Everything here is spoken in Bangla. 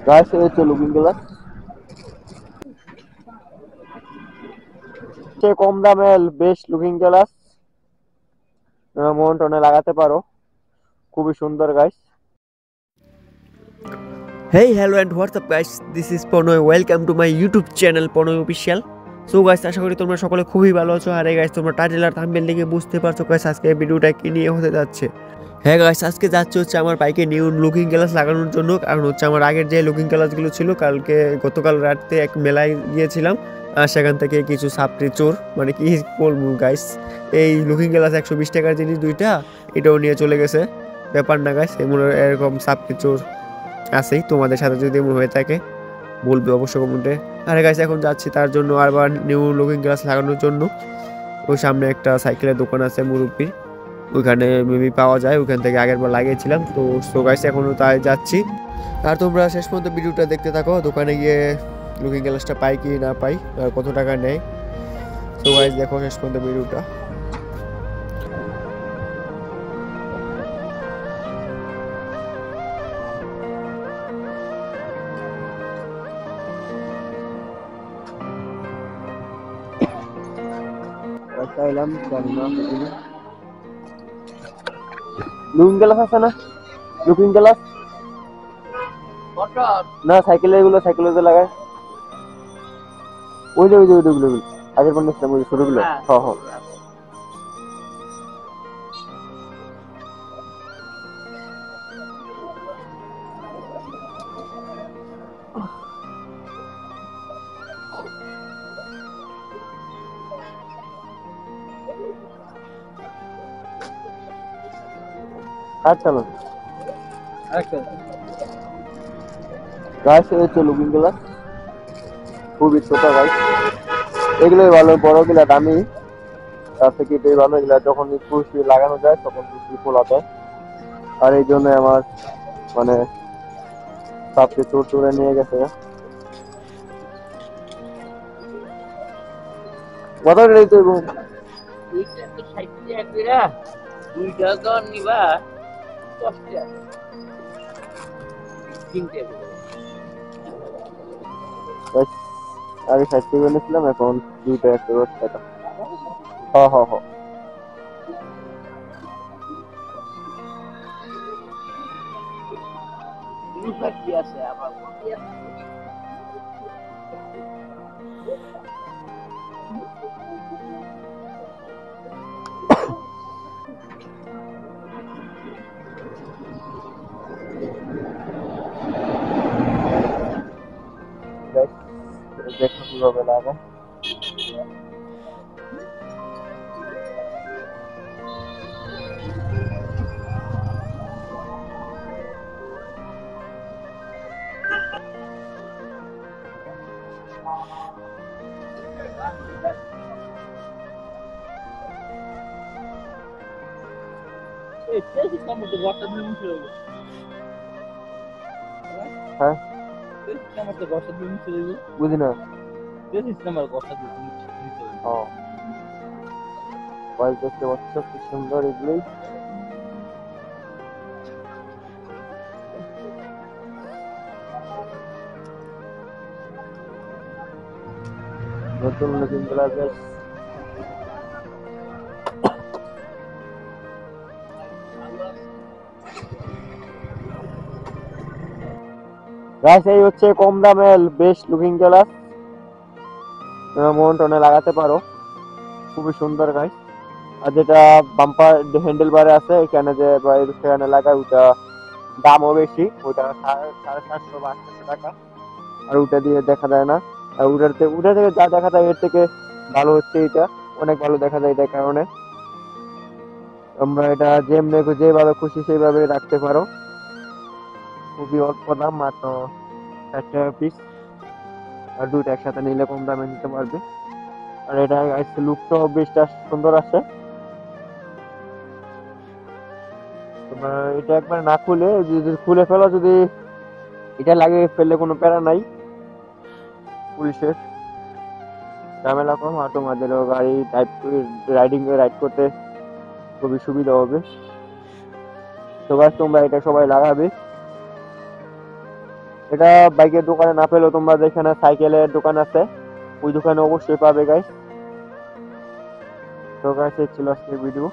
গাছ হচ্ছে লুকিং গ্লাস, সে কম দামে বেস্ট লুকিং গ্লাস মন টনে লাগাতে পারো, খুবই সুন্দর গাছ। Hey, hello and what's up guys, this is Ponoy, welcome to my YouTube channel Ponoy Official. So guys, আশা করি তোমরা সকলে খুবই ভালো আছো। আর গাইস, তোমরা টাইটেল আর থাম্বনেল দেখে বুঝতে পারছো গাইস আজকে এই ভিডিওটা কি নিয়ে হতে যাচ্ছে। হ্যাঁ গাইস, আজকে যাচ্ছে হচ্ছে আমার বাইকে নিউ লুকিং গ্লাস লাগানোর জন্য। কারণ হচ্ছে আমার আগের যে লুকিং গ্লাসগুলো ছিল, গতকাল রাতে এক মেলায় গিয়েছিলাম, আর সেখান থেকে কিছু সাপ্রি চোর, মানে কি বলবো গাইস, এই লুকিং গ্লাস 120 টাকার জিনিস দুইটা এটাও নিয়ে চলে গেছে। ব্যাপার না গাইস, এরকম সাপ্রি চোর আছেই। তোমাদের সাথে যদি এমন হয়ে থাকে বলবে অবশ্যই কমেন্টে। আরে গাইস, এখন যাচ্ছি তার জন্য আবার নিউ লুকিং গ্লাস লাগানোর জন্য। ওই সামনে একটা সাইকেলের দোকান আছে মুরব্বির, ওইখানে মেবি পাওয়া যায়, ওইখান থেকে আগের বার লাগিয়েছিলাম। তো সো গাইস, এখনও তাই যাচ্ছি। আর তোমরা শেষ পর্যন্ত ভিডিওটা দেখতে থাকো, দোকানে গিয়ে লুকিং গ্লাসটা পাই কি না পাই আর কত টাকা নেয়। সো গাইস, দেখো শেষ পর্যন্ত ভিডিওটা। চাইলাম লুকিং গ্লাস আছে না, লুকিং গ্লাস না, সাইকেলের গুলো সাইকেলে লাগায়, ওইগুলো আগের বার নিয়েছিলাম, ওই ছোটগুলো। হ্যাঁ হ্যাঁ, আচ্ছা না গাছ হচ্ছে লুকিং গ্লাস, খুবই ছোট গাছ। এগুলোই ভালো, বড় গুলা দামি, তার থেকে এটাই ভালো। এগুলা যখন কুশি লাগানো যায় তখন কুশি খোলা যায়। আর এই জন্য আমার মানে সবকে চোর চোরে নিয়ে গেছে। কথা বলেই তো আগে 60 টাকা নিয়েছিলাম, এখন 2 টাকা 1 টাকা। হ্যাঁ হ্যাঁ হ্যাঁ, দেখো কিভাবে লাগায়। হ্যাঁ বুঝি না, ভয়েস দেখতে পাচ্ছ কি সুন্দর এগুলোই। নতুন লুকিং গ্লাস গাছ, এই হচ্ছে কম দামের বেস্ট লুকিং গ্লাস, মন টনে লাগাতে পারো, খুবই সুন্দর গাছ। আর যেটা বাম্পার হ্যান্ডেল বারে আছে এখানে যে সেখানে লাগায়, ওটা দামও বেশি, ওটা 750 বা 800 টাকা। আর ওটা দিয়ে দেখা যায় না, আর ওটা থেকে যা দেখা যায় এর থেকে ভালো হচ্ছে এটা, অনেক ভালো দেখা যায় এটার কারণে। তোমরা এটা যেভাবে খুশি সেইভাবে রাখতে পারো, খুবই অল্প দাম, মাত্র 60 টাকা পিস। আর দুইটা একসাথে নিলে কম দামে নিতে পারবে। আর এটা লুকটাও বেশটা সুন্দর আছে। তোমার এটা একবার না খুলে, যদি খুলে ফেলো, যদি এটা লাগিয়ে ফেললে কোনো প্যারা নাই, পুলিশের ঝামেলা কম। আর তোমাদেরও গাড়ি রাইড করতে খুবই সুবিধা হবে। তো গাছ, তোমরা এটা সবাই লাগাবে। এটা বাইকের দোকানে না পেলেও তোমরা যেখানে সাইকেলের দোকান আছে ওই দোকানে অবশ্যই পাবে গাইস। তো গাইস এই ছিল আজকের ভিডিও।